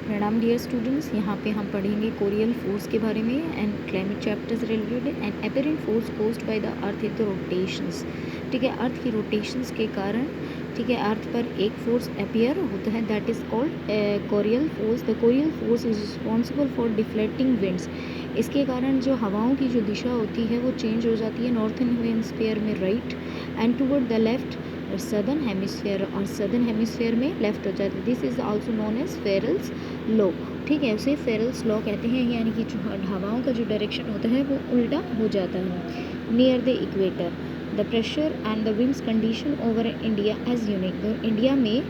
प्रणाम dear students, यहाँ पे हम पढ़ेंगे कोरियल फोर्स के बारे में and climate chapters related and apparent force caused by the earth in the rotations. ठीक है, अर्थ की रोटेशंस के कारण ठीक है अर्थ पर एक फोर्स अपीयर होता है that is called chorial force. The chorial force is responsible for deflecting winds. इसके कारण जो हवाओं की जो दिशा होती है वो चेंज हो जाती है नॉर्थन हेमिस्फीयर में right end toward the left southern hemisphere, और सदर्न हेमिस्फीयर में लेफ्ट हो जाता है। This is also known as Ferrel's law. ठीक है, उसे फेरल्स लॉ कहते हैं, यानी कि जो हवाओं का जो डायरेक्शन होता है वो उल्टा हो जाता है। Near the equator the pressure and the winds condition over India as unique. तो इंडिया में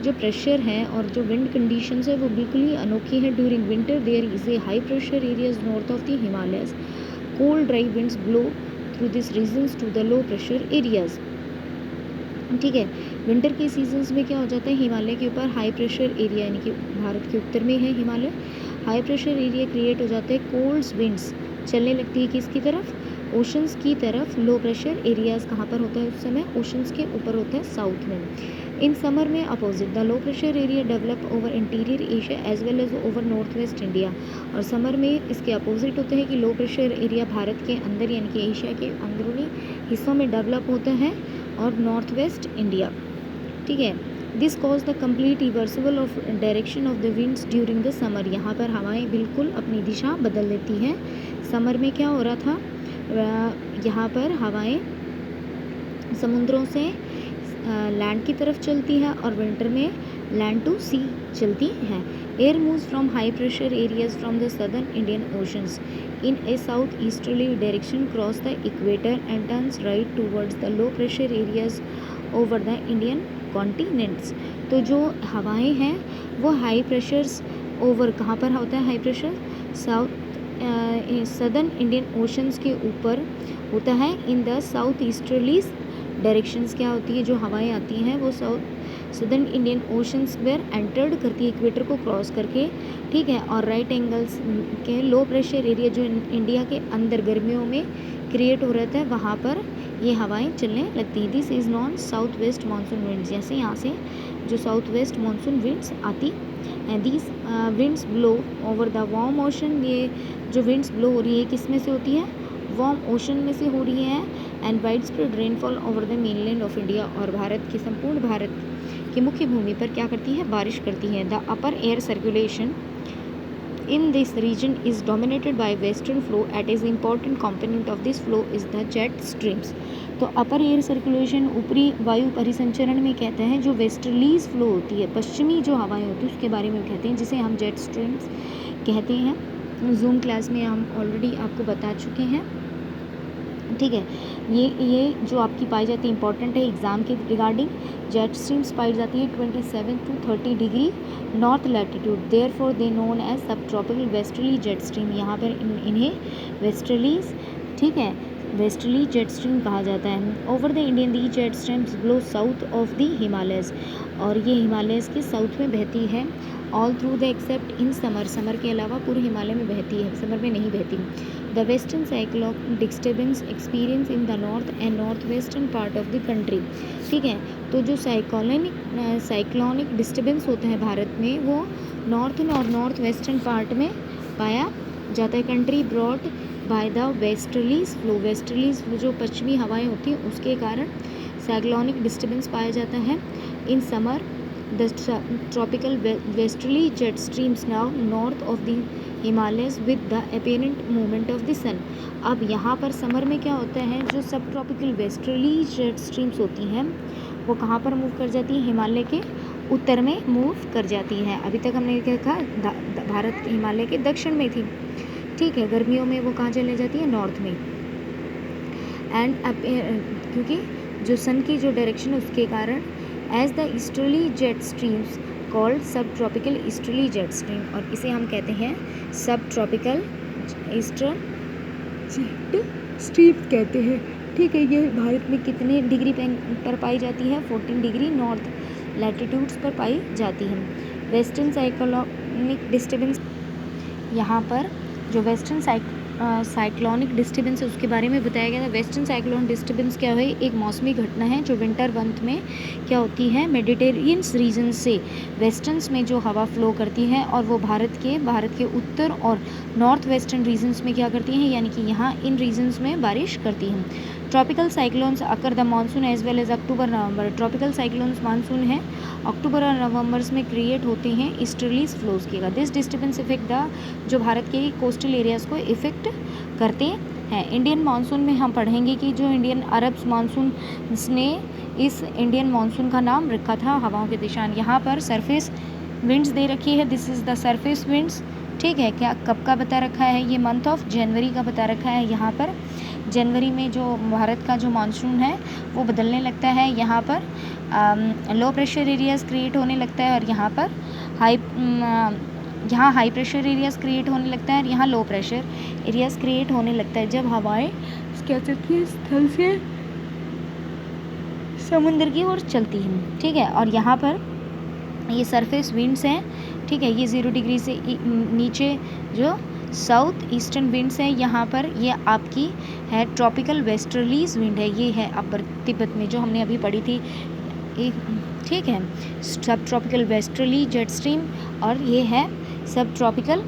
जो प्रेशर है और जो विंड कंडीशंस है वो बिल्कुल ही अनोखी है। During winter there is a high pressure areas north of the Himalayas. Cold dry winds blow through this regions to the low pressure areas. ठीक है, विंटर के सीजन्स में क्या हो जाता है, हिमालय के ऊपर हाई प्रेशर एरिया, यानी कि भारत के उत्तर में है Himalaya, high pressure area create हो जाता है। कोल्ड विंड्स चलने लगती है किसकी तरफ, ओशंस की तरफ। लो प्रेशर एरियाज कहाँ पर होता है उस समय, ओशंस के ऊपर होता है साउथ में। इन समर में opposite the low pressure area develop over interior Asia as well as over north west India. और समर में इसके अपोजिट होता है कि लो प्रेशर एरिया भारत के अंदर यानी कि एशिया के अंदरूनी हिस्सों में डेवलप होता है और नॉर्थ वेस्ट इंडिया। ठीक है, this cause the complete reversible of direction of the winds during the summer. यहाँ पर हवाएं बिल्कुल अपनी दिशा बदल लेती हैं। समर में क्या हो रहा था, यहाँ पर हवाएं समुद्रों से लैंड की तरफ चलती है और विंटर में लैंड टू सी चलती हैं। Air moves from high pressure areas from the southern Indian oceans in a southeasterly direction cross the equator and turns right towards the low pressure areas over the Indian continents। तो जो हवाएं हैं वो high pressures over कहाँ पर होता है, high pressure southern Indian oceans के ऊपर होता है। In the south easterly directions क्या होती है, जो हवाएं आती हैं वो सदर्न इंडियन ओशंस पर एंटर्ड करती है इक्वेटर को क्रॉस करके। ठीक है, और राइट एंगल्स के लो प्रेशर एरिया जो इंडिया के अंदर गर्मियों में क्रिएट हो रहता है वहाँ पर ये हवाएं चलने लगती हैं। This is non south west monsoon winds. जैसे यहाँ से जो साउथ वेस्ट मानसून विंड्स आती हैं, these winds blow over the warm ocean. ये जो विंड्स ब्लो हो रही है किस में से होती है, वार्म ओशन में से हो रही है। And wide spread rainfall over the mainland of India, और भारत की संपूर्ण भारत की मुख्य भूमि पर क्या करती है, बारिश करती है। The upper air circulation in this region is dominated by western flow at is important component of this flow is the jet streams। तो अपर एयर सर्कुलेशन ऊपरी वायु परिसंचरण में कहते हैं जो वेस्टर्लीज फ्लो होती है, पश्चिमी जो हवाएं होती है उसके बारे में कहते हैं, जिसे हम जेट स्ट्रीम्स कहते हैं। जूम क्लास में हम ऑलरेडी आपको बता चुके हैं। ठीक है, ये जो आपकी पाई जाती है इंपॉर्टेंट है एग्ज़ाम के रिगार्डिंग। जेट स्ट्रीम्स पाई जाती है 27 to 30 degree north latitude, therefore they known as subtropical westerly jet stream. यहाँ पर इन्हें वेस्टर्लीज, ठीक है, वेस्टर्ली जेट स्ट्रीम कहा जाता है। Over the Indian the jet streams blow south of the Himalayas, और ये हिमालयस के साउथ में बहती है। All through the accept in summer, summer के अलावा पूरे हिमालय में बहती है, समर में नहीं बहती। The western cyclonic disturbance experience in the north and north western part of the country. ठीक है, तो जो साइक्लोनिक डिस्टर्बेंस होता है भारत में वो नॉर्थन और नॉर्थ वेस्टर्न पार्ट में पाया जाता है। Country brought by the westerlies flow, westerlies जो पश्चिमी हवाएं होती हैं उसके कारण साइक्लोनिक डिस्टर्बेंस पाया जाता है। In summer the tropical westerly jet streams now north of the Himalayas with the apparent movement of the sun। अब यहाँ पर समर में क्या होता है, जो सब ट्रॉपिकल वेस्टर्ली जेट स्ट्रीम्स होती हैं वो कहाँ पर मूव कर जाती है, हिमालय के उत्तर में मूव कर जाती है। अभी तक हमने क्या कहा, भारत हिमालय के दक्षिण में थी। ठीक है, गर्मियों में वो कहाँ चले जाती है, नॉर्थ में। एंड क्योंकि जो सन की जो डायरेक्शन है उसके कारण as the easterly jet streams called subtropical easterly jet stream, और इसे हम कहते हैं सब ट्रॉपिकल ईस्टर्न जेट स्ट्रीम कहते हैं। ठीक है, ये भारत में कितने डिग्री पर पाई जाती है, 14 डिग्री नॉर्थ लैटिट्यूड्स पर पाई जाती है। वेस्टर्न साइक्लोनिक डिस्टर्बेंस, यहाँ पर जो वेस्टर्न साइक्लोनिक डिस्टर्बेंस है उसके बारे में बताया गया था। वेस्टर्न साइक्लोन डिस्टर्बेंस क्या है, एक मौसमी घटना है जो विंटर मंथ में क्या होती है, मेडिटेरियन रीजन से वेस्टर्न्स में जो हवा फ्लो करती है और वो भारत के उत्तर और नॉर्थ वेस्टर्न रीजन्स में क्या करती हैं, यानी कि यहाँ इन रीजन्स में बारिश करती हैं। Tropical cyclones occur the monsoon as well as October November. Tropical cyclones monsoon है अक्टूबर और नवंबर्स में क्रिएट होते हैं ईस्टर्लीज फ्लोज के। दिस डिस्टर्बेंस इफेक्ट द जो भारत के कोस्टल एरियाज को इफेक्ट करते हैं। इंडियन मानसून में हम पढ़ेंगे कि जो इंडियन अरब्स मानसून ने इस इंडियन मानसून का नाम रखा था हवाओं के दिशान। यहाँ पर सरफेस विंड्स दे रखी है, this is the surface winds, ठीक है। क्या कब का बता रखा है, ये मंथ ऑफ जनवरी का बता रखा है। यहाँ पर जनवरी में जो भारत का जो मानसून है वो बदलने लगता है। यहाँ पर लो प्रेशर एरियाज क्रिएट होने लगता है और यहाँ पर यहाँ हाई प्रेशर एरियाज क्रिएट होने लगता है और यहाँ लो प्रेशर एरियाज क्रिएट होने लगता है जब हवाएं क्या चलती है, स्थल से समुद्र की ओर चलती हैं, ठीक है। और यहाँ पर ये सरफेस विंड्स हैं, ठीक है। ये 0 डिग्री से नीचे जो साउथ ईस्टर्न विंड्स है, यहाँ पर ये आपकी है ट्रॉपिकल वेस्टर्लीज विंड है, ये है अपर तिब्बत में जो हमने अभी पढ़ी थी, ठीक है। सब ट्रॉपिकल वेस्टर्ली जेट स्ट्रीम और ये है सब ट्रॉपिकल,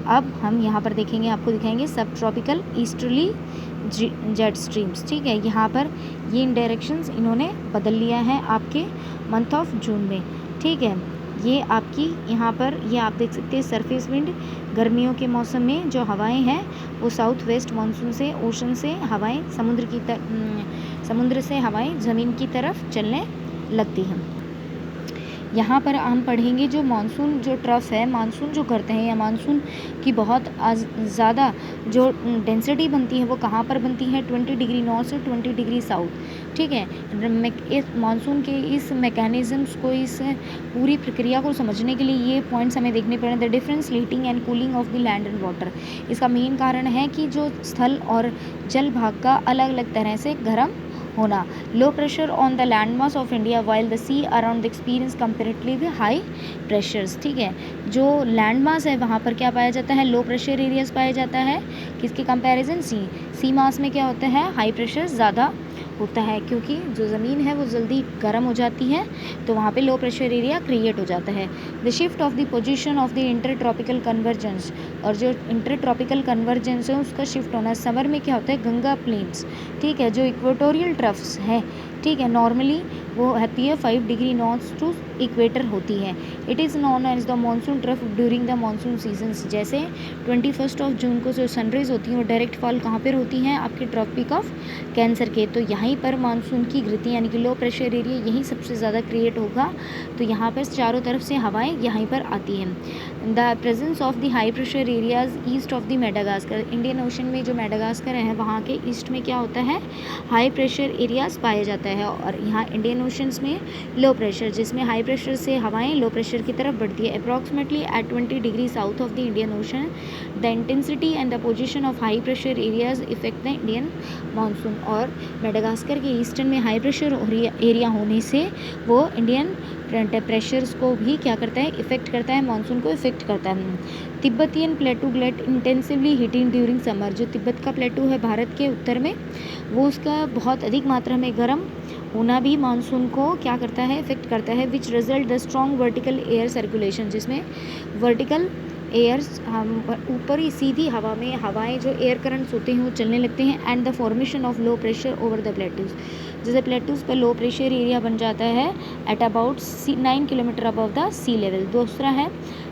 अब हम यहाँ पर देखेंगे, आपको दिखाएंगे सब ट्रॉपिकल ईस्टर्ली जेट स्ट्रीम्स, ठीक है। यहाँ पर ये इन डायरेक्शंस इन्होंने बदल लिया है आपके मंथ ऑफ जून में, ठीक है। ये आपकी यहाँ पर ये आप देख सकते हैं सरफेस विंड, गर्मियों के मौसम में जो हवाएं हैं वो साउथ वेस्ट मानसून से, ओशन से हवाएं समुद्र से हवाएं ज़मीन की तरफ चलने लगती हैं। यहाँ पर हम पढ़ेंगे जो मानसून जो ट्रफ है, मानसून जो करते हैं या मानसून की बहुत ज़्यादा जो डेंसिटी बनती है वो कहाँ पर बनती है, 20 डिग्री नॉर्थ से 20 डिग्री साउथ, ठीक है। इस मानसून के इस मैकेनिज़म्स को, इस पूरी प्रक्रिया को समझने के लिए ये पॉइंट्स हमें देखने पड़े। The difference heating and cooling of the land and water, इसका मेन कारण है कि जो स्थल और जल भाग का अलग अलग तरह से गर्म होना। Low pressure on the land mass of India while the sea around the experience comparatively high pressures, ठीक है। जो लैंड मास है वहाँ पर क्या पाया जाता है, लो प्रेशर एरियाज पाया जाता है, किसके कंपैरिजन, सी मास में क्या होता है, हाई प्रेशर ज़्यादा होता है, क्योंकि जो ज़मीन है वो जल्दी गर्म हो जाती है तो वहाँ पे लो प्रेशर एरिया क्रिएट हो जाता है। The shift of the position of the inter tropical convergence, और जो इंटर ट्रॉपिकल कन्वर्जेंस है उसका शिफ्ट होना, समर में क्या होता है, गंगा प्लेन्स, ठीक है, जो इक्वेटोरियल ट्रफ्स है, ठीक है, नॉर्मली वो होती है 5 डिग्री नॉर्थ टू इक्वेटर होती है। It is known as the monsoon trough during the monsoon seasons. जैसे 21 जून को जो सनराइज होती है वो डायरेक्ट फॉल कहाँ पर होती हैं, आपके ट्रॉपिक ऑफ कैंसर के, तो यहीं पर मानसून की गति यानी कि लो प्रेशर एरिया यहीं सबसे ज़्यादा क्रिएट होगा, तो यहाँ पर चारों तरफ से हवाएं यहीं पर आती हैं। The presence of the high pressure areas east of the Madagascar, Indian ocean में जो मेडागास्कर है वहाँ के ईस्ट में क्या होता है, हाई प्रेशर एरियाज पाया जाता है, और यहाँ इंडियन ओशंस में लो प्रेशर, जिसमें हाई प्रेशर से हवाएं लो प्रेशर की तरफ बढ़ती है। Approximately at 20 degree south of the Indian ocean the intensity and the position of high pressure areas effect the Indian monsoon, और मेडागास्कर के ईस्टर्न में हाई प्रेशर एरिया होने से वो इंडियन प्रेशर्स को भी क्या करता है, इफेक्ट करता है, मानसून को इफेक्ट करता है। Tibetan plateau get intensively heating during summer, जो तिब्बत का प्लेटू है भारत के उत्तर में, वो उसका बहुत अधिक मात्रा में गर्म होना भी मानसून को क्या करता है, इफेक्ट करता है। Which result the strong vertical air circulation, जिसमें वर्टिकल एयर्स ऊपर ही सीधी हवा में हवाएं जो एयर करंट्स होते हैं वो चलने लगते हैं, and the formation of low pressure over the plateaus, जैसे प्लेटूज पर लो प्रेशर एरिया बन जाता है at about 9 kilometre above the sea level. दूसरा है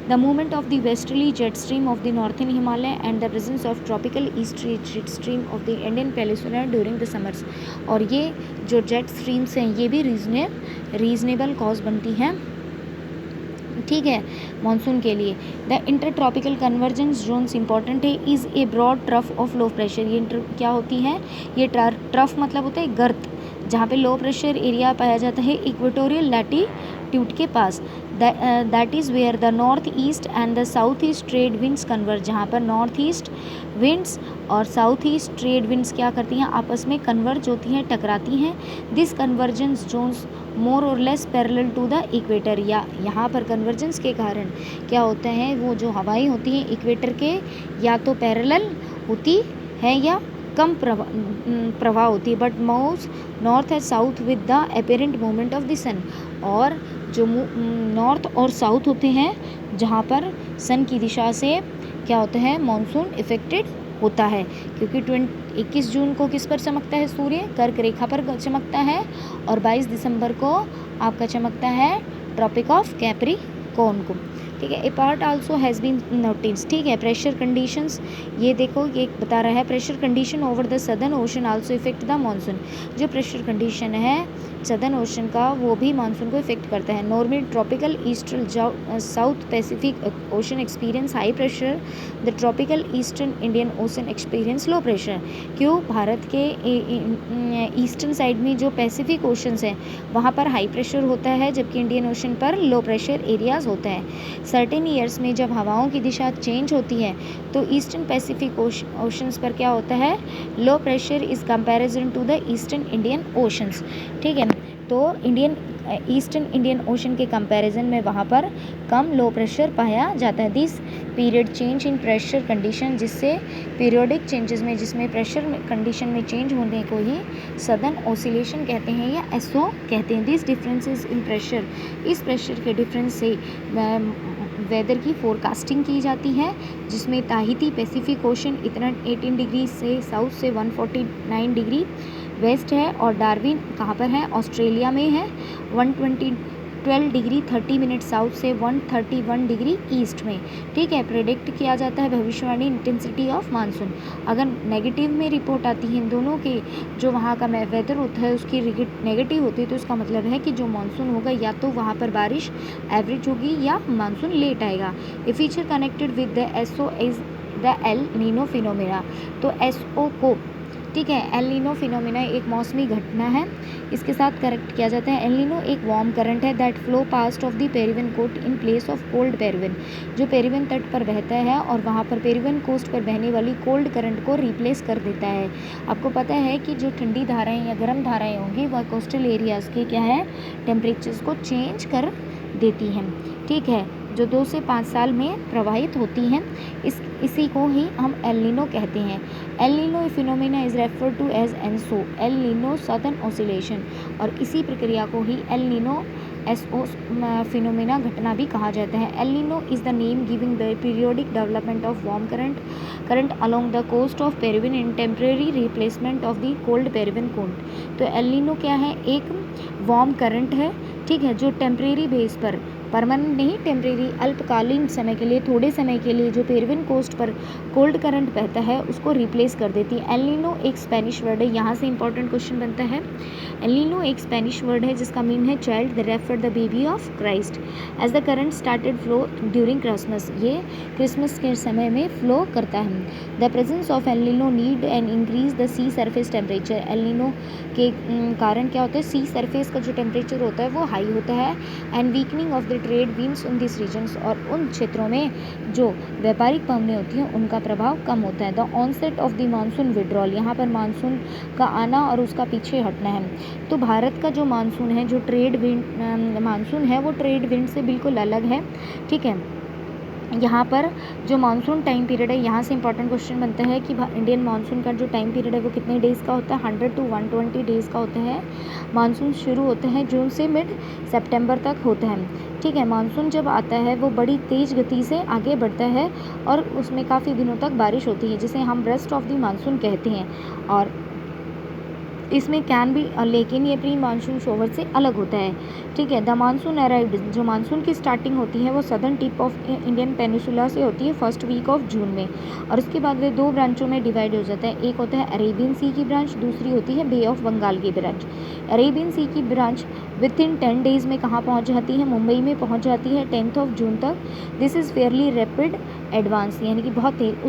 the movement of the westerly jet stream of the northern Himalaya and the presence of tropical easterly jet stream of the Indian peninsula during the summers, और ये जो jet streams हैं ये भी reasonable cause बनती हैं, ठीक है, मानसून के लिए। The inter tropical convergence zones important है, is a broad trough of low pressure, ये क्या होती है, ये ट्रफ मतलब होता है गर्त, जहाँ पे लो प्रेशर एरिया पाया जाता है इक्वेटोरियल लैटीट्यूड के पास। That is where the north east and the south east trade winds converge, जहाँ पर नॉर्थ ईस्ट विंड्स और साउथ ईस्ट ट्रेड विंड्स क्या करती हैं, आपस में कन्वर्ज होती हैं, टकराती हैं। दिस कन्वर्जेंस जोन्स मोर और less parallel to the equator, या यहाँ पर कन्वर्जेंस के कारण क्या होता है, वो जो हवाएं होती हैं इक्वेटर के या तो पैरेलल होती है या कम प्रवाह होती है, but moves north and south with the apparent movement of the sun. और जो नॉर्थ और साउथ होते हैं जहाँ पर सन की दिशा से क्या होता है, मानसून इफेक्टेड होता है, क्योंकि 21 जून को किस पर चमकता है, सूर्य कर्क रेखा पर चमकता है, और 22 दिसंबर को आपका चमकता है ट्रॉपिक ऑफ कैप्रिकॉर्न को। ठीक है, a part also has been notice. ठीक है, प्रेशर कंडीशंस, ये देखो ये बता रहा है pressure condition over the southern ocean also effect the monsoon. जो प्रेशर कंडीशन है सदर्न ओशन का वो भी मानसून को इफेक्ट करता है। Normally tropical eastern south Pacific ocean experience high pressure, the tropical eastern Indian ocean experience low pressure. क्यों, भारत के ईस्टर्न साइड में जो पैसिफिक ओशंस है वहाँ पर हाई प्रेशर होता है, जबकि इंडियन ओशन पर लो प्रेशर एरियाज होता है। सर्टेन ईयर्स में जब हवाओं की दिशा चेंज होती है तो ईस्टर्न पैसिफिक ओशंस पर क्या होता है, low pressure is comparison to the eastern Indian oceans. ठीक है, तो ईस्टर्न इंडियन ओशन के कंपैरिजन में वहाँ पर कम लो प्रेशर पाया जाता है। This period change in pressure condition, जिससे पीरियोडिक चेंजेस में जिसमें प्रेशर कंडीशन में चेंज होने को ही सदर्न ओसिलेशन कहते हैं या एसओ कहते हैं। दिस डिफरेंसेस इन प्रेशर, इस प्रेशर के डिफरेंस से वेदर की फोरकास्टिंग की जाती है, जिसमें ताहिती पैसिफिक ओशन इतना 18 डिग्री से साउथ से 149 डिग्री वेस्ट है, और डार्विन कहाँ पर है, ऑस्ट्रेलिया में है, 12 डिग्री 30 मिनट साउथ से 131 डिग्री ईस्ट में। ठीक है, प्रेडिक्ट किया जाता है भविष्यवाणी इंटेंसिटी ऑफ मानसून। अगर नेगेटिव में रिपोर्ट आती है इन दोनों के, जो वहाँ का वेदर होता है उसकी नेगेटिव होती है, तो इसका मतलब है कि जो मानसून होगा या तो वहाँ पर बारिश एवरेज होगी या मानसून लेट आएगा। A feature connected with the SO is the El Nino phenomena. तो एसओ को, ठीक है, एल नीनो फिनोमेना एक मौसमी घटना है, इसके साथ करेक्ट किया जाता है। एल नीनो एक वार्म करंट है that flow past of the Peruvian coast in place of cold Peruvian, जो पेरिवियन तट पर बहता है और वहाँ पर पेरिवियन कोस्ट पर बहने वाली कोल्ड करंट को रिप्लेस कर देता है। आपको पता है कि जो ठंडी धाराएं या गर्म धाराएं होंगी वह कोस्टल एरियाज़ के क्या है, टेम्परेचर्स को चेंज कर देती हैं। ठीक है, जो 2 से 5 साल में प्रवाहित होती हैं, इसी को ही हम एल नीनो कहते हैं। El Nino phenomena is referred to as ENSO, El Nino southern oscillation, और इसी प्रक्रिया को ही एल नीनो एसओ फिनोमेना घटना भी कहा जाता है। El Nino is the name giving the periodic development of warm current along the coast of Peruvian in temporary replacement of the cold Peruvian cold. तो एल नीनो क्या है, एक warm current है, ठीक है, जो टेम्परेरी बेस पर, permanent नहीं, टेम्परेरी अल्पकालीन समय के लिए, थोड़े समय के लिए जो पेरिवियन कोस्ट पर कोल्ड करंट बहता है उसको रिप्लेस कर देती है। एल नीनो एक स्पेनिश वर्ड है, यहाँ से इंपॉर्टेंट क्वेश्चन बनता है। एल नीनो एक स्पेनिश वर्ड है जिसका मीन है child, the refer the baby of Christ, as the current started flow during Christmas, ये क्रिसमस के समय में फ्लो करता है। The presence of L Nino need and increase the sea surface temperature, El Nino के कारण क्या होता है, सी सरफेस का जो टेम्परेचर होता है वो हाई होता है, and weakening of the trade winds in this regions, और उन क्षेत्रों में जो व्यापारिक पवनें होती हैं उनका प्रभाव कम होता है। The onset of the monsoon withdrawal, यहाँ पर मानसून का आना और उसका पीछे हटना है। तो भारत का जो मानसून है, जो ट्रेड विंड मानसून है, वो ट्रेड विंड से बिल्कुल अलग है। ठीक है, यहाँ पर जो मानसून टाइम पीरियड है, यहाँ से इंपॉर्टेंट क्वेश्चन बनता है कि इंडियन मानसून का जो टाइम पीरियड है वो कितने डेज़ का होता है, 100 to 120 डेज़ का होता है। मानसून शुरू होता है जून से मिड सितंबर तक होता है। ठीक है, मानसून जब आता है वो बड़ी तेज़ गति से आगे बढ़ता है और उसमें काफ़ी दिनों तक बारिश होती है, जिसे हम रेस्ट ऑफ द मानसून कहते हैं, और इसमें कैन भी, लेकिन ये प्री मानसून शोवर से अलग होता है। ठीक है, द मानसून अराइव्ड, जो मानसून की स्टार्टिंग होती है वो southern tip of Indian peninsula से होती है फर्स्ट वीक ऑफ जून में, और उसके बाद वे 2 ब्रांचों में डिवाइड हो जाता है। एक होता है अरेबियन सी की ब्रांच, दूसरी होती है बे ऑफ बंगाल की ब्रांच। अरेबियन सी की ब्रांच विद इन 10 डेज़ में कहाँ पहुँच जाती है, मुंबई में पहुँच जाती है 10 जून तक। This is Fairlie rapid advance, यानी कि बहुत तेज।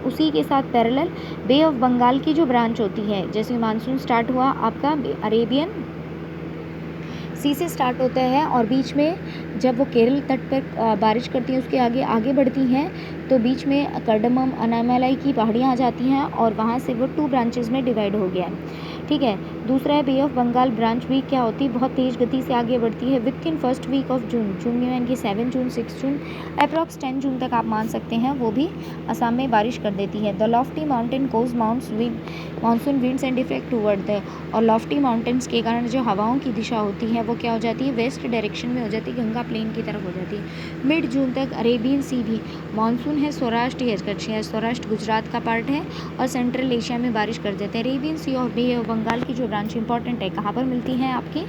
उसी के साथ पैरेलल बे ऑफ बंगाल की जो ब्रांच होती है, जैसे मानसून स्टार्ट हुआ आपका अरेबियन सी से स्टार्ट होता है, और बीच में जब वो केरल तट पर बारिश करती हैं उसके आगे बढ़ती हैं, तो बीच में कर्डमम अनामालाई की पहाड़ियाँ आ जाती हैं और वहाँ से वो 2 ब्रांचेस में डिवाइड हो गया है। ठीक है। दूसरा है बे ऑफ बंगाल ब्रांच वीक क्या होती है, बहुत तेज़ गति से आगे बढ़ती है within first week of June. जून में यानी कि 7 जून 6 जून अप्रॉक्स 10 जून तक आप मान सकते हैं वो भी असम में बारिश कर देती है। The lofty mountain cause monsoon winds and effect toward the, और लॉफ्टी माउंटेन्स के कारण जो हवाओं की दिशा होती है वो क्या हो जाती है, वेस्ट डायरेक्शन में हो जाती है, गंगा प्लेन की तरफ हो जाती है। मिड जून तक अरेबियन सी भी मानसून है, सौराष्ट्र या सौराष्ट्र गुजरात का पार्ट है और सेंट्रल एशिया में बारिश कर देते हैं। अरेबियन सी और बे ऑफ बंगाल की जो ब्रांच इंपॉर्टेंट है, कहाँ पर मिलती है, आपके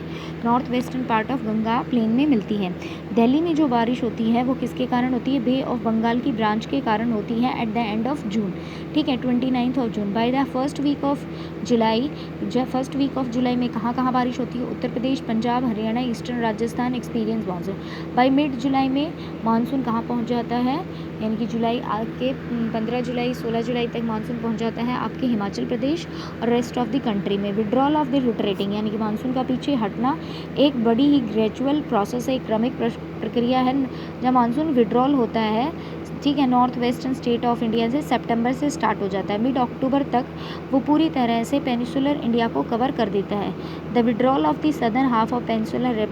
north western part of Ganga plain में मिलती है। दिल्ली में जो बारिश होती है वो किसके कारण होती है, बे ऑफ बंगाल की ब्रांच के कारण होती है at the end of June, ठीक है, 29 of June. By the first week of July, जब फर्स्ट वीक ऑफ जुलाई में कहाँ कहाँ बारिश होती है, Uttar Pradesh, Punjab, Haryana, eastern Rajasthan experience monsoon. By mid July में मानसून कहाँ पहुँच जाता है, यानी कि जुलाई के 15 जुलाई 16 जुलाई तक मानसून पहुँच जाता है आपके हिमाचल प्रदेश और रेस्ट ऑफ द कंट्री में। विड्रॉल ऑफ द रिट्रेटिंग यानी कि मानसून का पीछे हटना एक बड़ी ही ग्रेजुअल प्रोसेस है, एक क्रमिक प्रक्रिया है। जब मानसून विड्रॉल होता है, ठीक है, north western state of India से सितंबर से स्टार्ट हो जाता है, मिड अक्टूबर तक वो पूरी तरह से पेनिसुलर इंडिया को कवर कर देता है। The withdrawal of the southern half of peninsular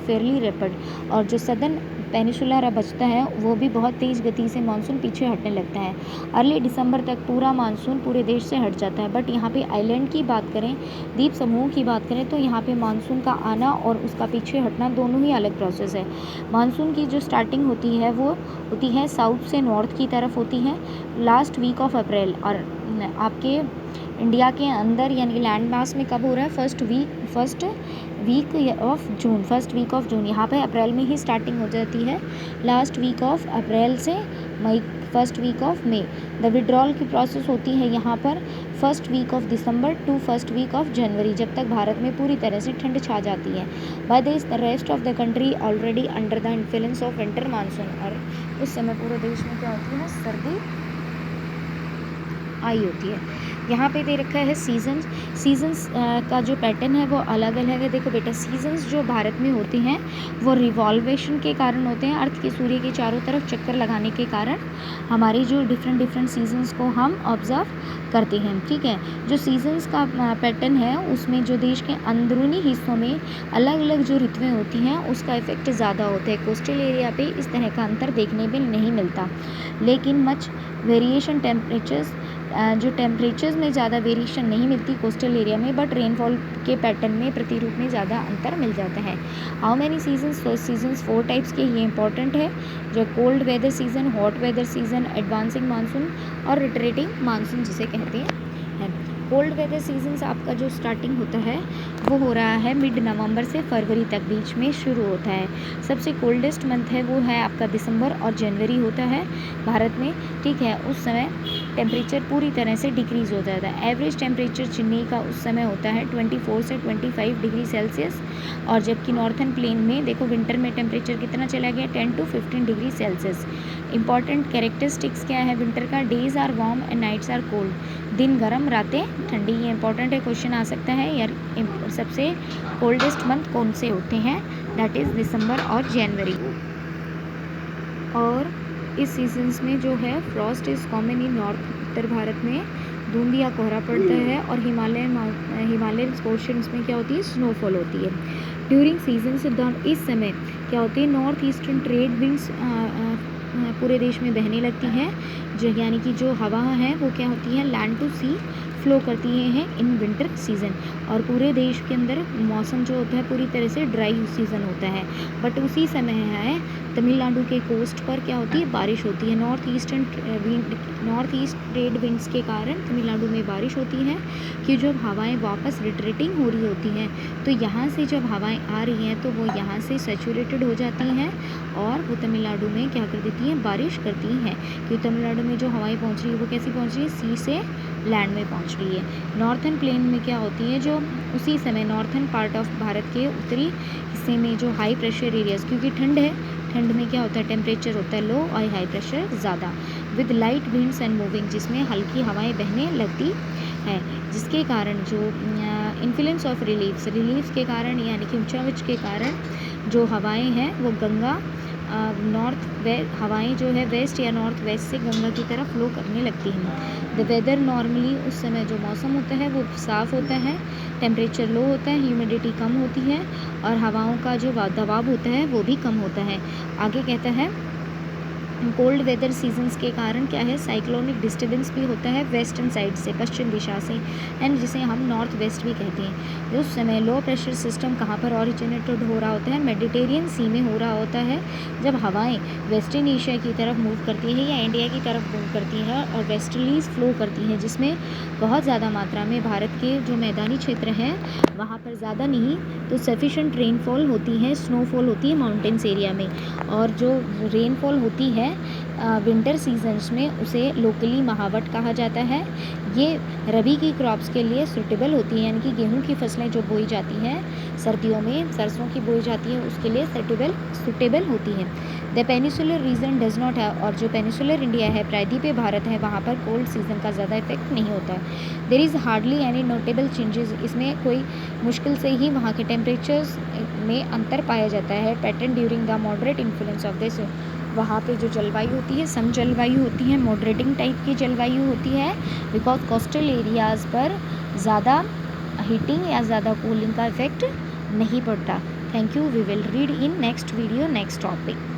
Fairlie rapid, और जो सदर्न पेनिसुलर बचता है वो भी बहुत तेज़ गति से मानसून पीछे हटने लगता है। अर्ली दिसंबर तक पूरा मानसून पूरे देश से हट जाता है। बट यहाँ पे आइलैंड की बात करें, द्वीप समूह की बात करें, तो यहाँ पे मानसून का आना और उसका पीछे हटना दोनों ही अलग प्रोसेस है। मानसून की जो स्टार्टिंग होती है वो होती है साउथ से नॉर्थ की तरफ होती है लास्ट वीक ऑफ अप्रैल, और आपके इंडिया के अंदर यानी कि लैंड मास में कब हो रहा है, फर्स्ट वीक ऑफ जून। यहाँ पे अप्रैल में ही स्टार्टिंग हो जाती है, लास्ट वीक ऑफ अप्रैल से मई, first week of May. The withdrawal की प्रोसेस होती है यहाँ पर first week of December to first week of January, जब तक भारत में पूरी तरह से ठंड छा जाती है। By this the rest of the country already under the influence of winter monsoon, और उस समय पूरे देश में क्या होती है, सर्दी आई होती है। यहाँ पे दे रखा है सीजन्स का जो पैटर्न है वो अलग अलग है। देखो बेटा, सीजन्स जो भारत में होते हैं वो रिवॉल्वेशन के कारण होते हैं, अर्थ के सूर्य के चारों तरफ चक्कर लगाने के कारण हमारी जो डिफरेंट सीजन्स को हम ऑब्जर्व करते हैं, ठीक है। जो सीजन्स का पैटर्न है उसमें जो देश के अंदरूनी हिस्सों में अलग अलग जो ऋतुएं होती हैं उसका इफेक्ट ज़्यादा होता है। कोस्टल एरिया पे इस तरह का अंतर देखने में नहीं मिलता, लेकिन मच वेरिएशन जो टेम्परेचर्स में ज़्यादा वेरिएशन नहीं मिलती कोस्टल एरिया में, बट रेनफॉल के पैटर्न में प्रतिरूप में ज़्यादा अंतर मिल जाता है। हाउ मैनी सीजन्स, तो सीजन्स 4 टाइप्स के, ये इंपॉर्टेंट है, जो cold weather season, hot weather season, advancing monsoon और रिट्रेटिंग मानसून जिसे कहते हैं। कोल्ड वेदर सीजन्स आपका जो स्टार्टिंग होता है वो हो रहा है मिड नवंबर से फरवरी तक बीच में शुरू होता है। सबसे कोल्डेस्ट मंथ है वो है आपका दिसंबर और जनवरी होता है भारत में, ठीक है। उस समय टेम्परेचर पूरी तरह से डिक्रीज़ हो जाता है। एवरेज टेम्परेचर चेन्नई का उस समय होता है 24 से 25 डिग्री सेल्सियस, और जबकि नॉर्थन प्लेन में देखो विंटर में टेम्परेचर कितना चला गया, 10 to 15 degree Celsius. Important characteristics क्या है विंटर का, days are warm and nights are cold, दिन गर्म रातें ठंडी। ये इंपॉर्टेंट है, क्वेश्चन आ सकता है यार, सबसे कोल्डेस्ट मंथ कौन से होते हैं, दैट इज़ दिसंबर और जनवरी। और इस सीजन्स में जो है frost is common in north, उत्तर भारत में धुंध या कोहरा पड़ता है, और हिमालयन पोर्शंस में क्या होती है, स्नोफॉल होती है। ड्यूरिंग सीजन्स इस समय क्या होती है, नॉर्थ ईस्टर्न ट्रेड विंड्स पूरे देश में बहने लगती हैं, जो यानी कि जो हवा है वो क्या होती है, लैंड टू सी फ्लो करती हैं इन विंटर सीजन, और पूरे देश के अंदर मौसम जो होता है पूरी तरह से ड्राई सीजन होता है। बट उसी समय है तमिलनाडु के कोस्ट पर क्या होती है, बारिश होती है। नॉर्थ ईस्ट ट्रेड विंड्स के कारण तमिलनाडु में बारिश होती है कि जब हवाएं वापस रिट्रेटिंग हो रही होती हैं, तो यहाँ से जब हवाएं आ रही हैं तो वो यहाँ से सैचुरेटेड हो जाती हैं और वो तमिलनाडु में क्या कर देती हैं, बारिश करती हैं। क्योंकि तमिलनाडु में जो हवाएं पहुँच रही है वो कैसी पहुँच रही है, सी से लैंड में पहुँच रही है। नॉर्थन प्लेन में क्या होती है, जो उसी समय नॉर्थन पार्ट ऑफ भारत के उत्तरी हिस्से में जो हाई प्रेशर एरियाज, क्योंकि ठंड है, ठंड में क्या होता है, टेम्परेचर होता है लो और हाई प्रेशर ज़्यादा, with light winds and moving, जिसमें हल्की हवाएं बहने लगती हैं, जिसके कारण जो इन्फ्लुएंस ऑफ रिलीफ्स के कारण यानी कि ऊंचाई के कारण जो हवाएं हैं वो गंगा हवाएं जो है वेस्ट या नॉर्थ वेस्ट से गंगा की तरफ फ्लो करने लगती हैं। द वेदर नॉर्मली, उस समय जो मौसम होता है वो साफ़ होता है, टेम्परेचर लो होता है, ह्यूमिडिटी कम होती है और हवाओं का जो दबाव होता है वो भी कम होता है। आगे कहता है कोल्ड वेदर सीजन्स के कारण क्या है, साइक्लोनिक डिस्टर्बेंस भी होता है वेस्टर्न साइड से, पश्चिम दिशा से, एंड जिसे हम नॉर्थ वेस्ट भी कहते हैं। उस समय लो प्रेशर सिस्टम कहाँ पर ऑरिजिनेटेड हो रहा होता है, मेडिटेरियन सी में हो रहा होता है। जब हवाएं वेस्टर्न एशिया की तरफ मूव करती हैं या इंडिया की तरफ मूव करती हैं और वेस्टर्लीज फ्लो करती हैं, जिसमें बहुत ज़्यादा मात्रा में भारत के जो मैदानी क्षेत्र हैं वहाँ पर ज़्यादा नहीं तो सफिशेंट रेनफॉल होती है, स्नोफॉल होती है माउंटेन्स एरिया में, और जो रेनफॉल होती है विंटर सीजन्स में उसे लोकली महावट कहा जाता है। ये रबी की क्रॉप्स के लिए सूटेबल होती है, यानी कि गेहूं की फसलें जो बोई जाती हैं सर्दियों में, सरसों की बोई जाती है, उसके लिए सूटेबल होती है। The peninsular region does not है, और जो पेनिसुलर इंडिया है, प्रायद्वीपीय भारत है, वहाँ पर कोल्ड सीजन का ज़्यादा इफेक्ट नहीं होता। There is hardly any notable changes, इसमें कोई मुश्किल से ही वहाँ के टेम्परेचर्स में अंतर पाया जाता है। Pattern during the moderate influence of this, वहाँ पे जो जलवायु होती है सम जलवायु होती है, मॉडरेटिंग टाइप की जलवायु होती है, बिकॉज कोस्टल एरियाज़ पर ज़्यादा हीटिंग या ज़्यादा कूलिंग का इफेक्ट नहीं पड़ता। Thank you, we will read in next video next topic.